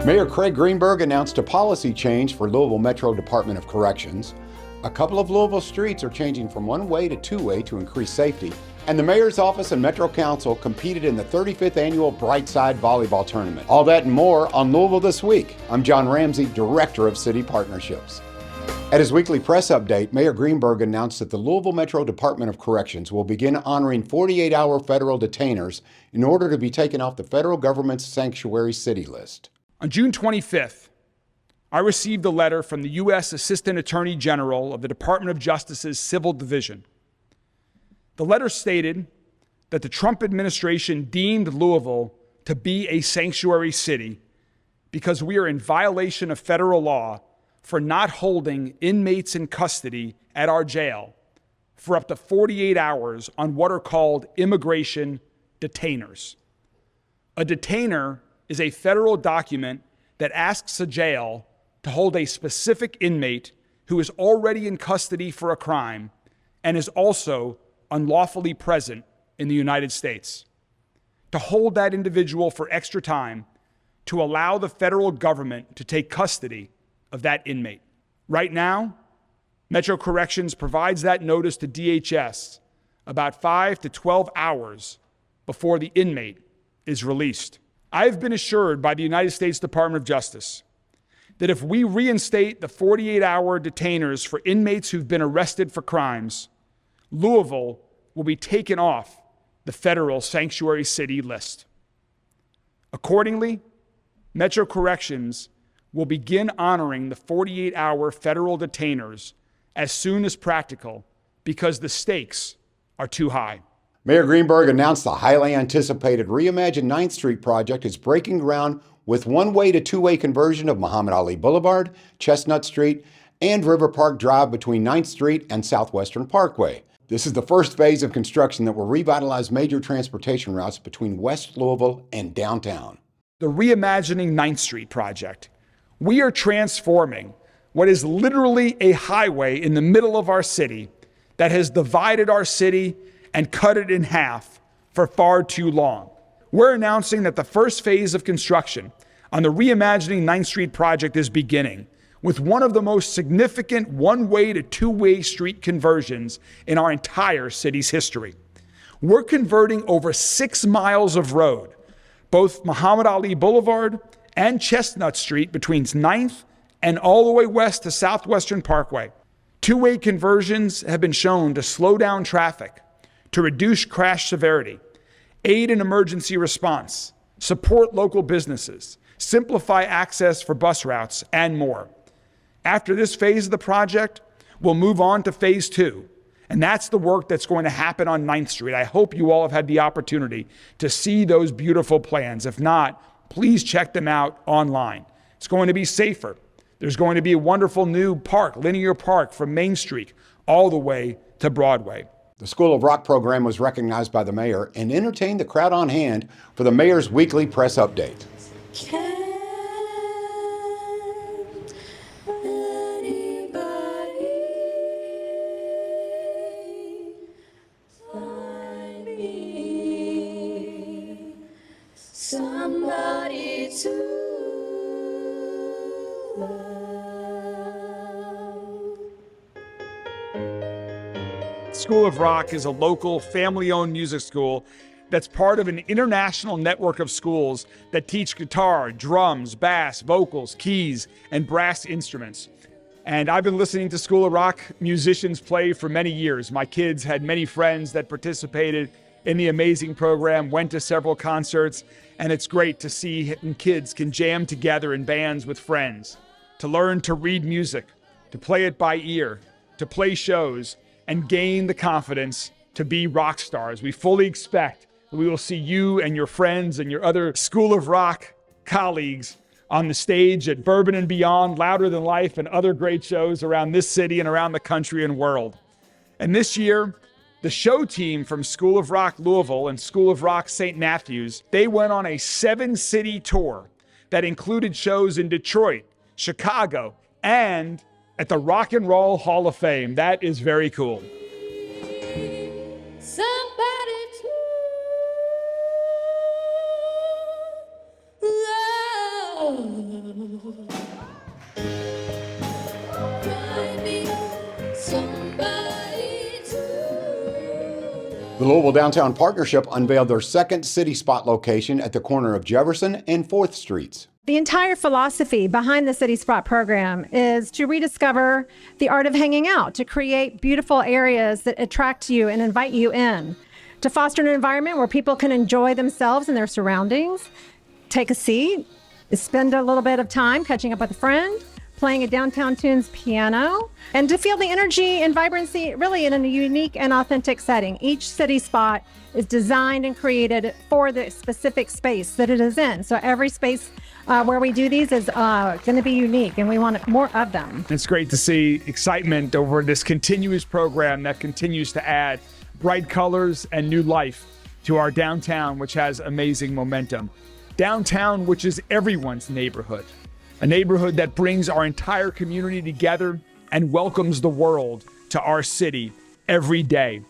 Mayor Craig Greenberg announced a policy change for Louisville Metro Department of Corrections. A couple of Louisville streets are changing from one-way to two-way to increase safety. And the Mayor's Office and Metro Council competed in the 35th Annual Brightside Volleyball Tournament. All that and more on Louisville This Week. I'm John Ramsey, Director of City Partnerships. At his weekly press update, Mayor Greenberg announced that the Louisville Metro Department of Corrections will begin honoring 48-hour federal detainers in order to be taken off the federal government's sanctuary city list. On June 25th, I received a letter from the U.S. Assistant Attorney General of the Department of Justice's Civil Division. The letter stated that the Trump administration deemed Louisville to be a sanctuary city because we are in violation of federal law for not holding inmates in custody at our jail for up to 48 hours on what are called immigration detainers. A detainer is a federal document that asks a jail to hold a specific inmate who is already in custody for a crime and is also unlawfully present in the United States. To hold that individual for extra time to allow the federal government to take custody of that inmate. Right now, Metro Corrections provides that notice to DHS about 5 to 12 hours before the inmate is released. I have been assured by the United States Department of Justice that if we reinstate the 48-hour detainers for inmates who've been arrested for crimes, Louisville will be taken off the federal sanctuary city list. Accordingly, Metro Corrections will begin honoring the 48-hour federal detainers as soon as practical because the stakes are too high. Mayor Greenberg announced the highly anticipated reimagined 9th Street project is breaking ground with one-way to two-way conversion of Muhammad Ali Boulevard, Chestnut Street, and River Park Drive between 9th Street and Southwestern Parkway. This is the first phase of construction that will revitalize major transportation routes between West Louisville and downtown. The Reimagining 9th Street project. We are transforming what is literally a highway in the middle of our city that has divided our city and cut it in half for far too long. We're announcing that the first phase of construction on the Reimagining 9th Street project is beginning with one of the most significant one-way to two-way street conversions in our entire city's history. We're converting over 6 miles of road, both Muhammad Ali Boulevard and Chestnut Street between 9th and all the way west to Southwestern Parkway. Two-way conversions have been shown to slow down traffic, to reduce crash severity, aid in emergency response, support local businesses, simplify access for bus routes, and more. After this phase of the project, we'll move on to phase 2. And that's the work that's going to happen on 9th Street. I hope you all have had the opportunity to see those beautiful plans. If not, please check them out online. It's going to be safer. There's going to be a wonderful new park, linear park from Main Street all the way to Broadway. The School of Rock program was recognized by the mayor and entertained the crowd on hand for the mayor's weekly press update. Somebody to love. School of Rock is a local family-owned music school that's part of an international network of schools that teach guitar, drums, bass, vocals, keys, and brass instruments. And I've been listening to School of Rock musicians play for many years. My kids had many friends that participated in the amazing program, went to several concerts, and it's great to see kids can jam together in bands with friends, to learn to read music, to play it by ear, to play shows, and gain the confidence to be rock stars. We fully expect that we will see you and your friends and your other School of Rock colleagues on the stage at Bourbon and Beyond, Louder Than Life, and other great shows around this city and around the country and world. And this year, the show team from School of Rock Louisville and School of Rock St. Matthews, they went on a 7-city tour that included shows in Detroit, Chicago, and at the Rock and Roll Hall of Fame. That is very cool. Somebody to love. Find me somebody to love. The Louisville Downtown Partnership unveiled their second City Spot location at the corner of Jefferson and 4th Streets. The entire philosophy behind the City Spot program is to rediscover the art of hanging out, to create beautiful areas that attract you and invite you in, to foster an environment where people can enjoy themselves and their surroundings, take a seat, spend a little bit of time catching up with a friend, playing a Downtown Tunes piano, and to feel the energy and vibrancy really in a unique and authentic setting. Each City Spot is designed and created for the specific space that it is in. So every space where we do these is going to be unique, and we want more of them. It's great to see excitement over this continuous program that continues to add bright colors and new life to our downtown, which has amazing momentum. Downtown, which is everyone's neighborhood, a neighborhood that brings our entire community together and welcomes the world to our city every day.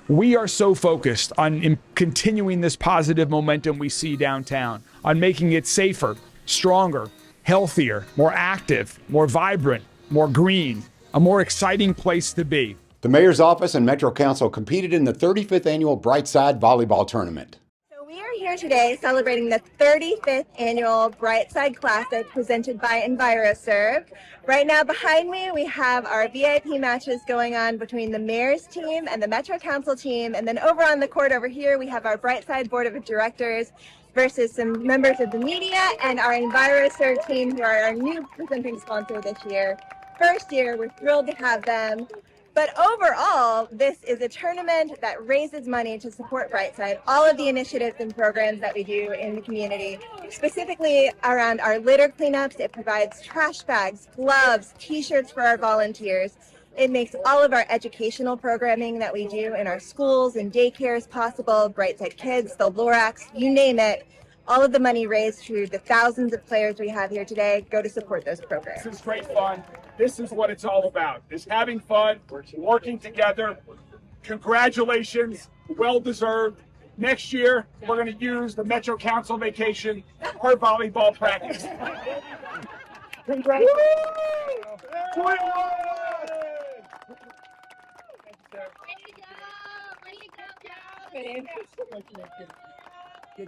We are so focused on continuing this positive momentum we see downtown, on making it safer, stronger, healthier, more active, more vibrant, more green, a more exciting place to be. The Mayor's Office and Metro Council competed in the 35th Annual Brightside Volleyball Tournament. So we are here today celebrating the 35th Annual Brightside Classic presented by EnviroServe. Right now behind me we have our VIP matches going on between the Mayor's team and the Metro Council team, and then over on the court over here we have our Brightside Board of Directors versus some members of the media and our EnviroServe team, who are our new presenting sponsor this year. First year, we're thrilled to have them. But overall, this is a tournament that raises money to support Brightside, all of the initiatives and programs that we do in the community, specifically around our litter cleanups. It provides trash bags, gloves, t-shirts for our volunteers. It makes all of our educational programming that we do in our schools and daycares possible, Brightside Kids, the Lorax, you name it. All of the money raised through the thousands of players we have here today go to support those programs. This is great fun. This is what it's all about, is having fun, working together. Congratulations, well deserved. Next year, we're going to use the Metro Council vacation for volleyball practice. Congratulations.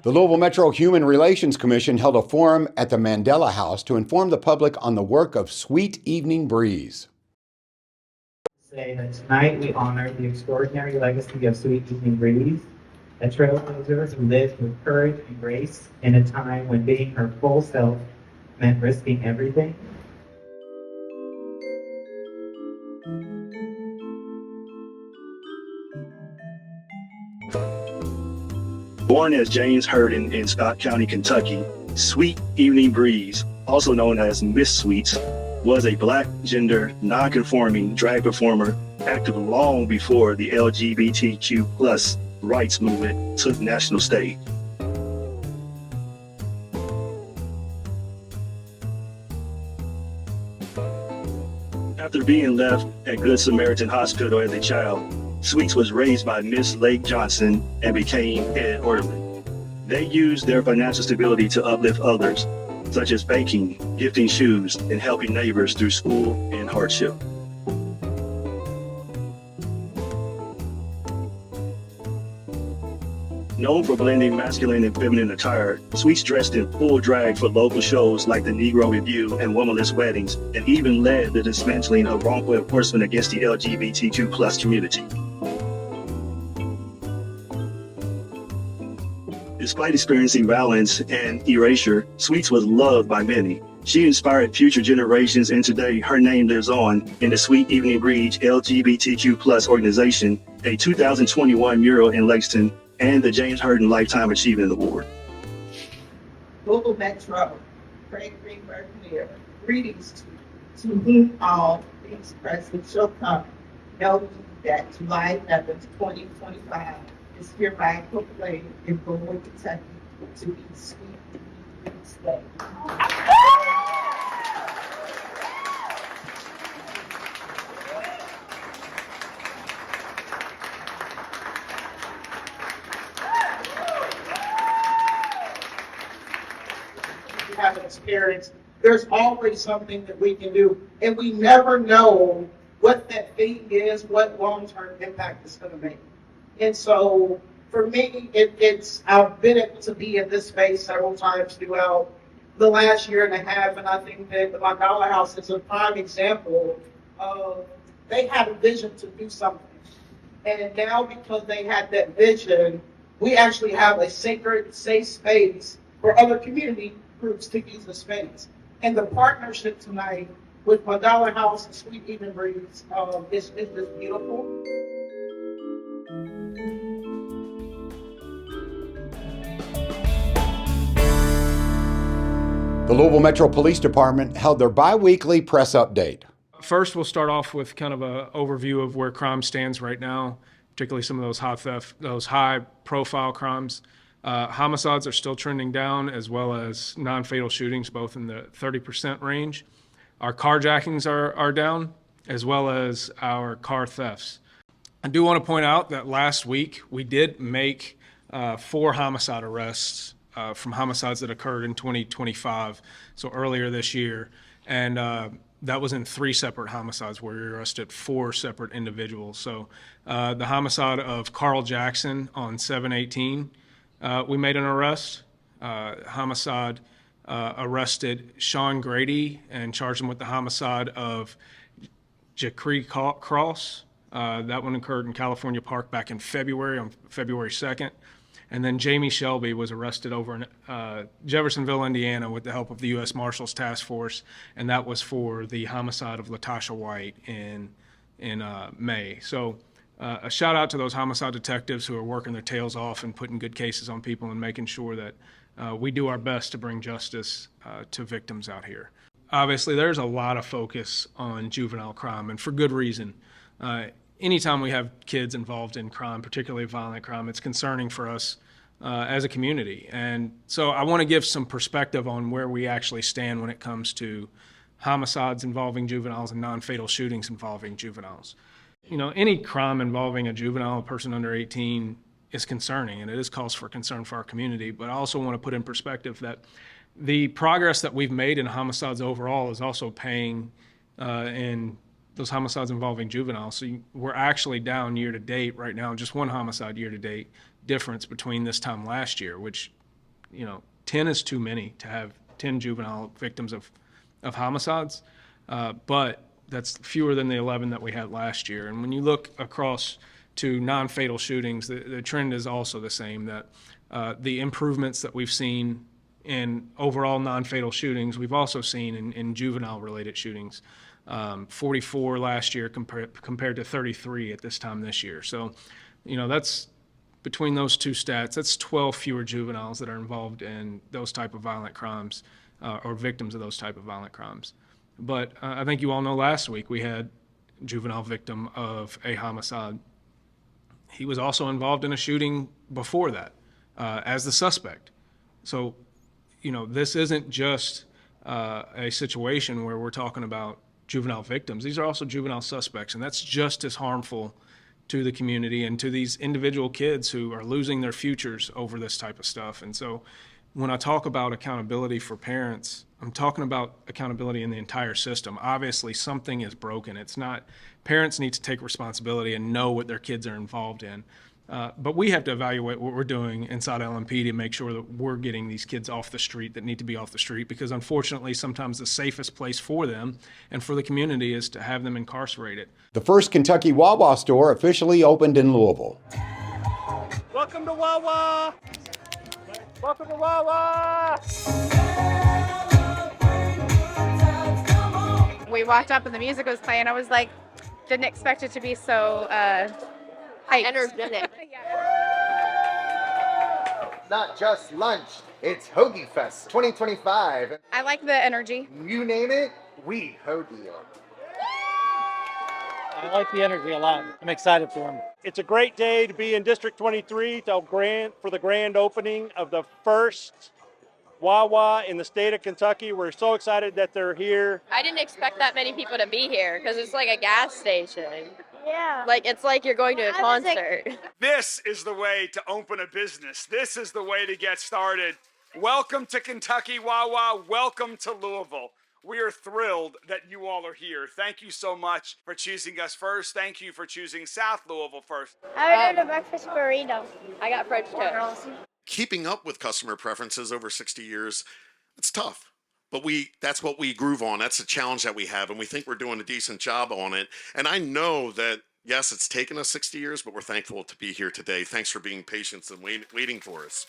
The Louisville Metro Human Relations Commission held a forum at the Mandela House to inform the public on the work of Sweet Evening Breeze. Say that tonight we honor the extraordinary legacy of Sweet Evening Breeze, a trailblazer who lived with courage and grace in a time when being her full self meant risking everything. Born as James Hurden in Scott County, Kentucky, Sweet Evening Breeze, also known as Miss Sweets, was a black gender non-conforming drag performer active long before the LGBTQ+ rights movement took national stage. After being left at Good Samaritan Hospital as a child, Sweets was raised by Miss Lake Johnson and became head orderly. They used their financial stability to uplift others, such as baking, gifting shoes, and helping neighbors through school and hardship. Known for blending masculine and feminine attire, Sweets dressed in full drag for local shows like the Negro Review and Womanless Weddings, and even led the dismantling of wrongful enforcement against the LGBTQ+ community. Despite experiencing violence and erasure, Sweets was loved by many. She inspired future generations, and today her name lives on in the Sweet Evening Breeze LGBTQ+ organization, a 2021 mural in Lexington, and the James Hurden Lifetime Achievement Award. Louisville Metro, Frank Greenberg here. Greetings to whom all things present shall come. Know that July 11th, 2025 is hereby proclaimed in Louisville, Kentucky to be Sweet Evening Breeze Day. haven't experienced, there's always something that we can do. And we never know what that thing is, what long-term impact it's going to make. And so for me, I've been able to be in this space several times throughout the last year and a half, and I think that the Mandala House is a prime example of they had a vision to do something. And now because they had that vision, we actually have a sacred, safe space for other community groups to use the space. And the partnership tonight with Mandala House and Sweet Evening Breeze is just beautiful. The Louisville Metro Police Department held their bi-weekly press update. First, we'll start off with kind of an overview of where crime stands right now, particularly some of those high-profile crimes. Homicides are still trending down, as well as non-fatal shootings, both in the 30% range. Our carjackings are down, as well as our car thefts. I do want to point out that last week we did make 4 homicide arrests from homicides that occurred in 2025, so earlier this year. And that was in 3 separate homicides where we arrested 4 separate individuals. So the homicide of Carl Jackson on 7/18, we made an arrest. Homicide arrested Sean Grady and charged him with the homicide of Jacree Cross. That one occurred in California Park back in February, on February 2nd. And then Jamie Shelby was arrested over in Jeffersonville, Indiana, with the help of the U.S. Marshals Task Force, and that was for the homicide of Latasha White in May. So a shout out to those homicide detectives who are working their tails off and putting good cases on people and making sure that we do our best to bring justice to victims out here. Obviously, there's a lot of focus on juvenile crime, and for good reason. Anytime we have kids involved in crime, particularly violent crime, it's concerning for us as a community. And so I want to give some perspective on where we actually stand when it comes to homicides involving juveniles and non-fatal shootings involving juveniles. You know, any crime involving a juvenile, a person under 18, is concerning, and it is cause for concern for our community. But I also want to put in perspective that the progress that we've made in homicides overall is also paying in those homicides involving juveniles. So we're actually down year to date right now, just 1 homicide year to date difference between this time last year, which, 10 is too many to have 10 juvenile victims of homicides, but that's fewer than the 11 that we had last year. And when you look across to non-fatal shootings, the trend is also the same, that the improvements that we've seen in overall non-fatal shootings, we've also seen in juvenile-related shootings. 44 last year compared to 33 at this time this year. So, that's between those 2 stats, that's 12 fewer juveniles that are involved in those type of violent crimes or victims of those type of violent crimes. But I think you all know last week we had a juvenile victim of a homicide. He was also involved in a shooting before that as the suspect. So, this isn't just a situation where we're talking about juvenile victims. These are also juvenile suspects, and that's just as harmful to the community and to these individual kids who are losing their futures over this type of stuff. And so when I talk about accountability for parents, I'm talking about accountability in the entire system. Obviously, something is broken. It's not, parents need to take responsibility and know what their kids are involved in. But we have to evaluate what we're doing inside LMP to make sure that we're getting these kids off the street that need to be off the street, because unfortunately sometimes the safest place for them and for the community is to have them incarcerated. The first Kentucky Wawa store officially opened in Louisville. Welcome to Wawa! Welcome to Wawa! We walked up and the music was playing. I was like, didn't expect it to be so energetic. Not just lunch, it's Hoagie Fest 2025. I like the energy. You name it, we hoagie it. I like the energy a lot. I'm excited for them. It's a great day to be in District 23 for the grand opening of the first Wawa in the state of Kentucky. We're so excited that they're here. I didn't expect that many people to be here because it's like a gas station. Yeah. It's like you're going to a concert. This is the way to open a business. This is the way to get started. Welcome to Kentucky Wawa. Welcome to Louisville. We are thrilled that you all are here. Thank you so much for choosing us first. Thank you for choosing South Louisville first. I ordered a breakfast burrito. I got French toast. Keeping up with customer preferences over 60 years, it's tough. But that's what we groove on. That's the challenge that we have, and we think we're doing a decent job on it. And I know that, yes, it's taken us 60 years, but we're thankful to be here today. Thanks for being patient and waiting for us.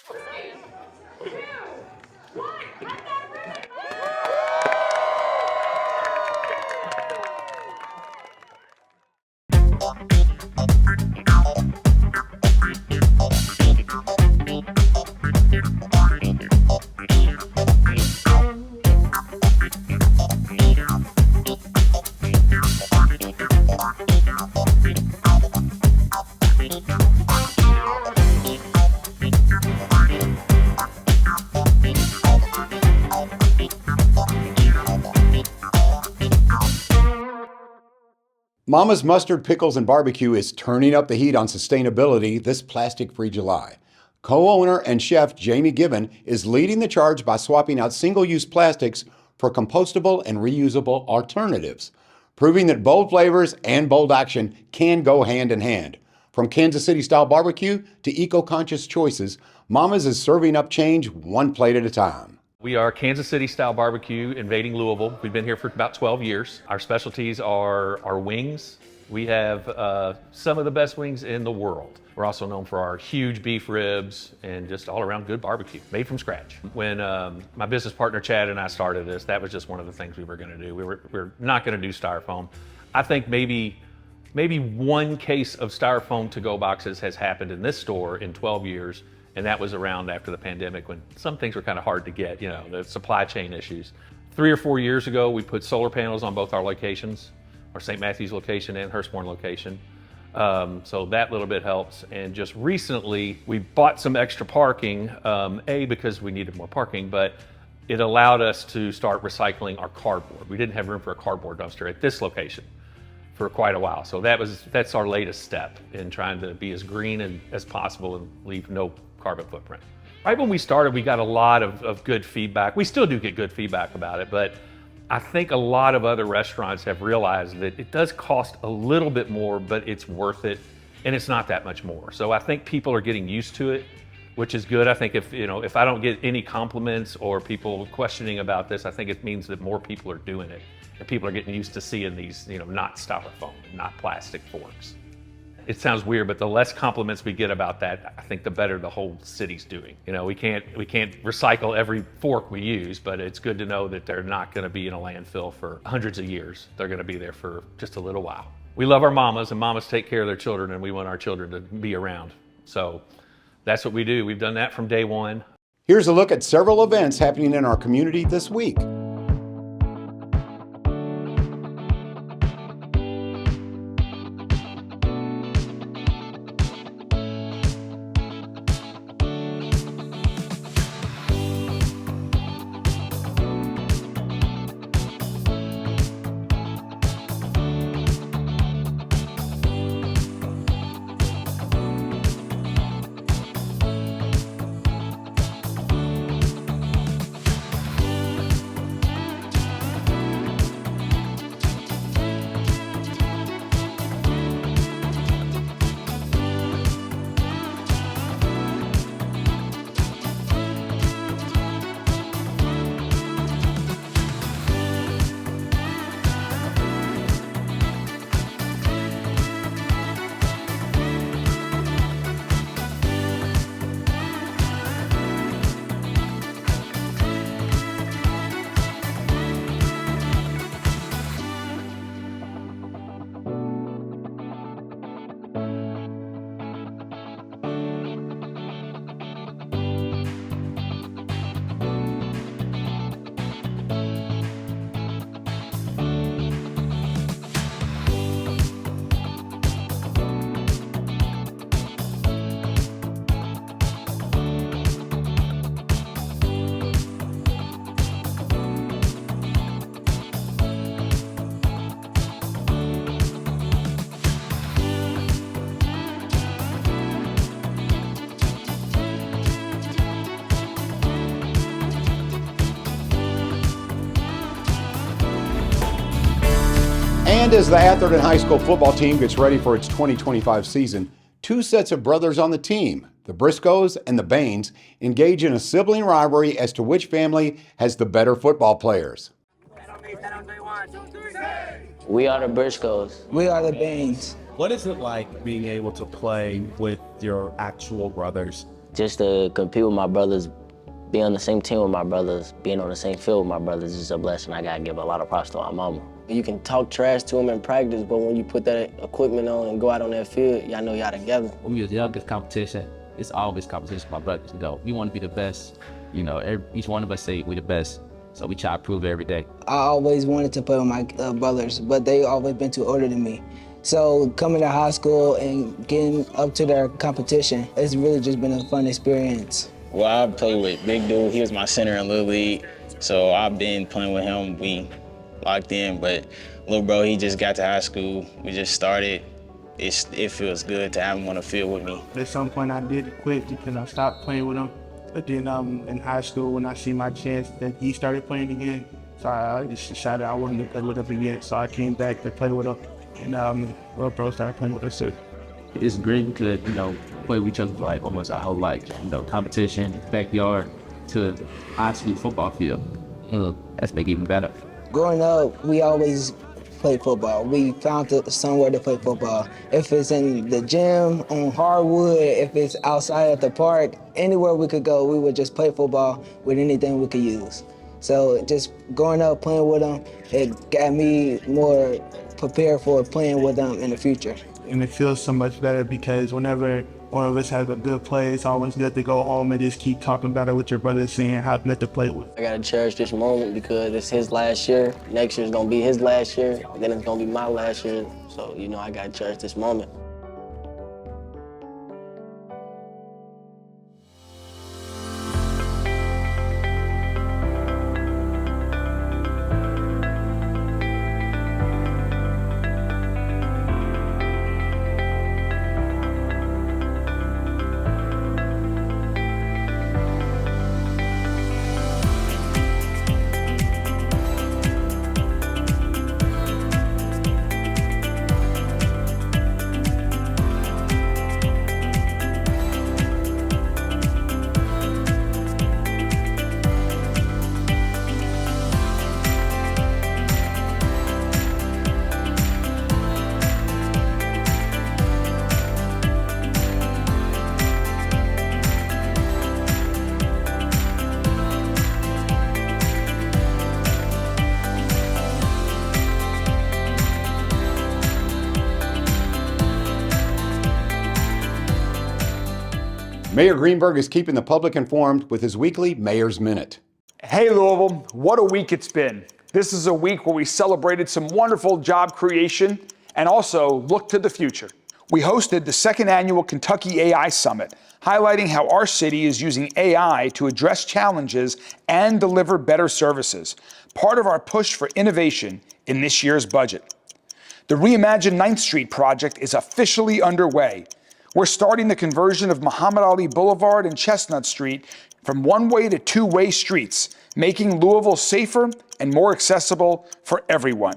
Mama's Mustard, Pickles, and Barbecue is turning up the heat on sustainability this plastic-free July. Co-owner and chef Jamie Gibbon is leading the charge by swapping out single-use plastics for compostable and reusable alternatives, proving that bold flavors and bold action can go hand in hand. From Kansas City-style barbecue to eco-conscious choices, Mama's is serving up change one plate at a time. We are Kansas City style barbecue invading Louisville. We've been here for about 12 years. Our specialties are our wings. We have some of the best wings in the world. We're also known for our huge beef ribs and just all around good barbecue, made from scratch. When my business partner Chad and I started this, that was just one of the things we were gonna do. We're not gonna do styrofoam. I think maybe one case of styrofoam to-go boxes has happened in this store in 12 years. And that was around after the pandemic when some things were kind of hard to get, the supply chain issues. 3 or 4 years ago, we put solar panels on both our locations, our St. Matthews location and Hurstbourne location. So that little bit helps. And just recently, we bought some extra parking, because we needed more parking, but it allowed us to start recycling our cardboard. We didn't have room for a cardboard dumpster at this location for quite a while. So that's our latest step in trying to be as green as possible and leave no carbon footprint. Right when we started, we got a lot of good feedback. We still do get good feedback about it, but I think a lot of other restaurants have realized that it does cost a little bit more, but it's worth it, and it's not that much more. So I think people are getting used to it, which is good. I think if I don't get any compliments or people questioning about this, I think it means that more people are doing it, and people are getting used to seeing these, not styrofoam, not plastic forks. It sounds weird, but the less compliments we get about that, I think the better the whole city's doing. We can't recycle every fork we use, but it's good to know that they're not gonna be in a landfill for hundreds of years. They're gonna be there for just a little while. We love our mamas, and mamas take care of their children, and we want our children to be around. So that's what we do. We've done that from day one. Here's a look at several events happening in our community this week. And as the Atherton High School football team gets ready for its 2025 season, two sets of brothers on the team, the Briscoes and the Baines, engage in a sibling rivalry as to which family has the better football players. We are the Briscoes. We are the Baines. What is it like being able to play with your actual brothers? Just to compete with my brothers, be on the same team with my brothers, being on the same field with my brothers is a blessing. I gotta give a lot of props to my mama. You can talk trash to them in practice, but when you put that equipment on and go out on that field, y'all know y'all together. When we was young, it's competition. It's always competition with my brothers. You know, we want to be the best. You know, each one of us say we the best. So we try to prove it every day. I always wanted to play with my brothers, but they always been too older than me. So coming to high school and getting up to their competition, it's really just been a fun experience. Well, I played with Big Dude. He was my center in Little League. So I've been playing with him. We locked in, but little bro, he just got to high school. We just started. It feels good to have him on the field with me. At some point I did quit because I stopped playing with him. But then in high school, when I see my chance that he started playing again, so I just decided I wanted to play with him again. So I came back to play with him, and little bro started playing with us too. It's great to, play with each other for like almost our whole life. Competition, backyard, to high school football field. That's make it even better. Growing up, we always played football. We found somewhere to play football. If it's in the gym, on hardwood, if it's outside at the park, anywhere we could go, we would just play football with anything we could use. So just growing up playing with them, it got me more prepared for playing with them in the future. And it feels so much better because whenever one of us has a good play, it's always good to go home and just keep talking about it with your brothers, seeing how good to play with. I gotta cherish this moment because it's his last year. Next year's gonna be his last year, and then it's gonna be my last year. So, I gotta cherish this moment. Mayor Greenberg is keeping the public informed with his weekly Mayor's Minute. Hey Louisville, what a week it's been. This is a week where we celebrated some wonderful job creation and also looked to the future. We hosted the second annual Kentucky AI Summit, highlighting how our city is using AI to address challenges and deliver better services, part of our push for innovation in this year's budget. The Reimagine 9th Street project is officially underway. We're starting the conversion of Muhammad Ali Boulevard and Chestnut Street from one-way to two-way streets, making Louisville safer and more accessible for everyone.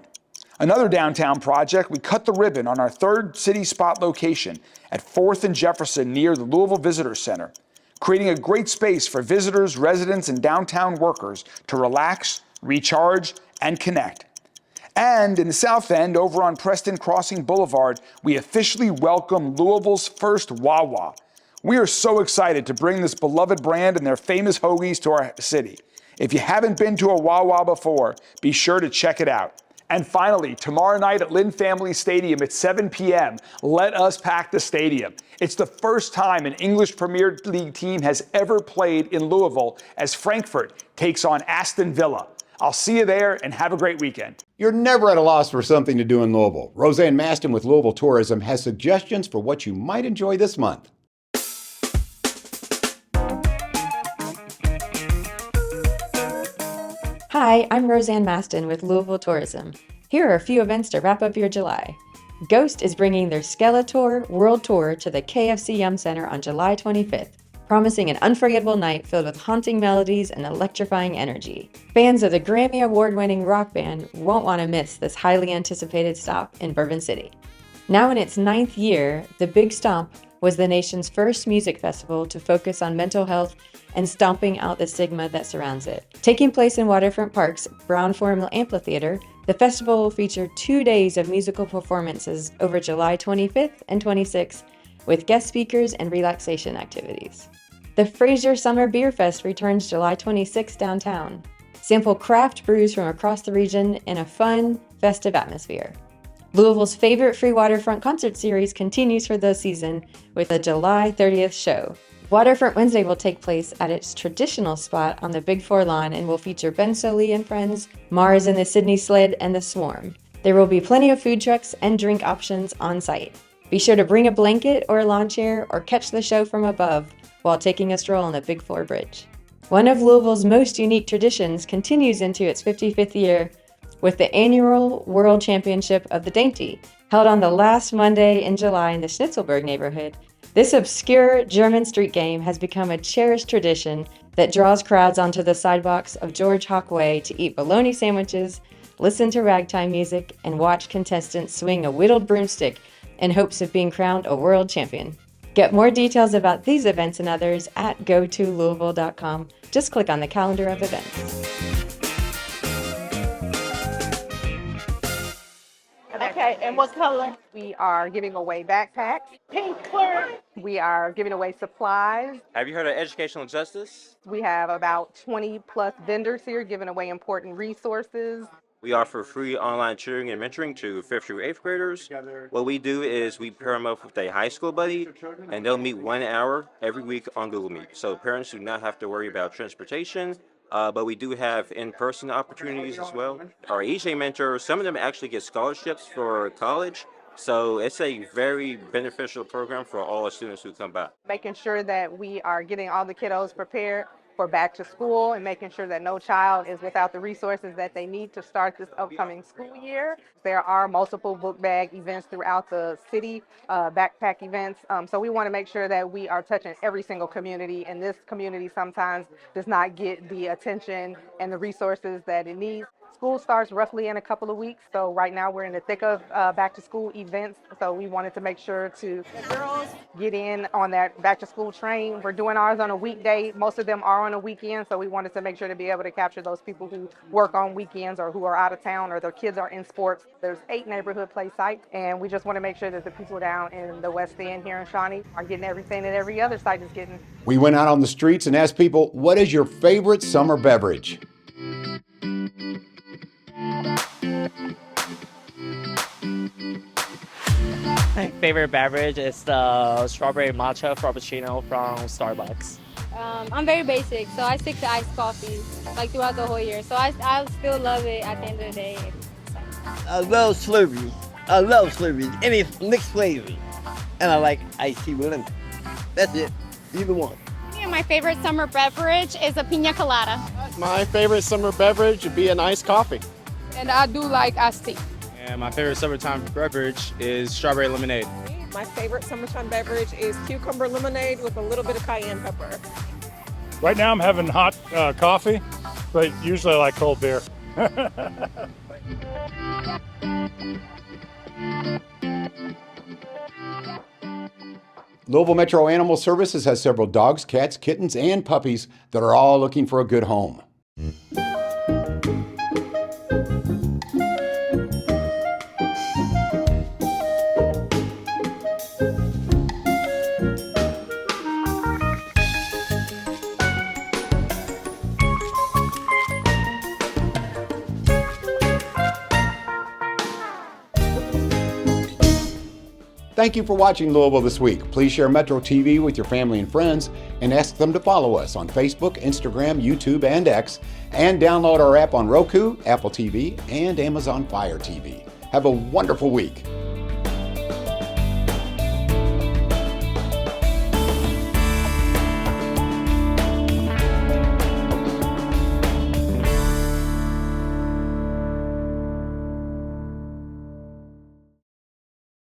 Another downtown project, we cut the ribbon on our third city spot location at 4th and Jefferson near the Louisville Visitor Center, creating a great space for visitors, residents, and downtown workers to relax, recharge, and connect. And in the South End, over on Preston Crossing Boulevard, we officially welcome Louisville's first Wawa. We are so excited to bring this beloved brand and their famous hoagies to our city. If you haven't been to a Wawa before, be sure to check it out. And finally, tomorrow night at Lynn Family Stadium at 7 p.m., let us pack the stadium. It's the first time an English Premier League team has ever played in Louisville as Frankfurt takes on Aston Villa. I'll see you there and have a great weekend. You're never at a loss for something to do in Louisville. Roseanne Maston with Louisville Tourism has suggestions for what you might enjoy this month. Hi, I'm Roseanne Maston with Louisville Tourism. Here are a few events to wrap up your July. Ghost is bringing their Skeletor World Tour to the KFC Yum Center on July 25th. promising an unforgettable night filled with haunting melodies and electrifying energy. Fans of the Grammy Award-winning rock band won't want to miss this highly anticipated stop in Bourbon City. Now in its 9th year, the Big Stomp was the nation's first music festival to focus on mental health and stomping out the stigma that surrounds it. Taking place in Waterfront Park's Brown Forum Amphitheater, the festival will feature 2 days of musical performances over July 25th and 26th, with guest speakers and relaxation activities. The Fraser Summer Beer Fest returns July 26th downtown. Sample craft brews from across the region in a fun, festive atmosphere. Louisville's favorite free waterfront concert series continues for the season with a July 30th show. Waterfront Wednesday will take place at its traditional spot on the Big Four lawn and will feature Ben Sollee and Friends, Mars and the Sydney Sled, and The Swarm. There will be plenty of food trucks and drink options on site. Be sure to bring a blanket or a lawn chair or catch the show from above while taking a stroll on the Big Four Bridge. One of Louisville's most unique traditions continues into its 55th year with the annual World Championship of the Dainty, held on the last Monday in July in the Schnitzelberg neighborhood. This obscure German street game has become a cherished tradition that draws crowds onto the sidewalks of George Hawk Way to eat bologna sandwiches, listen to ragtime music, and watch contestants swing a whittled broomstick in hopes of being crowned a world champion. Get more details about these events and others at gotolouisville.com. Just click on the calendar of events. Okay, and what color? We are giving away backpacks. Pink color. We are giving away supplies. Have you heard of educational justice? We have about 20 plus vendors here giving away important resources. We offer free online tutoring and mentoring to 5th through 8th graders. What we do is we pair them up with a high school buddy, and they'll meet 1 hour every week on Google Meet. So parents do not have to worry about transportation, but we do have in-person opportunities as well. Our EJ mentors, some of them actually get scholarships for college. So it's a very beneficial program for all the students who come by. Making sure that we are getting all the kiddos prepared for back to school and making sure that no child is without the resources that they need to start this upcoming school year. There are multiple book bag events throughout the city, backpack events. So we want to make sure that we are touching every single community, and this community sometimes does not get the attention and the resources that it needs. School starts roughly in a couple of weeks, so right now we're in the thick of back to school events, so we wanted to make sure to girls get in on that back to school train. We're doing ours on a weekday. Most of them are on a weekend, so we wanted to make sure to be able to capture those people who work on weekends or who are out of town or their kids are in sports. There's 8 neighborhood play sites, and we just want to make sure that the people down in the West End here in Shawnee are getting everything that every other site is getting. We went out on the streets and asked people, what is your favorite summer beverage? My favorite beverage is the strawberry matcha frappuccino from Starbucks. I'm very basic, so I stick to iced coffee like throughout the whole year. So I still love it at the end of the day. I love Slurpee. I love Slurpee. Any mixed flavor. And I like iced tea with lemon. That's it. Either one. My favorite summer beverage is a pina colada. My favorite summer beverage would be an iced coffee. And I do like iced tea. And my favorite summertime beverage is strawberry lemonade. My favorite summertime beverage is cucumber lemonade with a little bit of cayenne pepper. Right now I'm having hot coffee, but usually I like cold beer. Louisville Metro Animal Services has several dogs, cats, kittens, and puppies that are all looking for a good home. Thank you for watching Louisville This Week. Please share Metro TV with your family and friends and ask them to follow us on Facebook, Instagram, YouTube, and X, and download our app on Roku, Apple TV, and Amazon Fire TV. Have a wonderful week.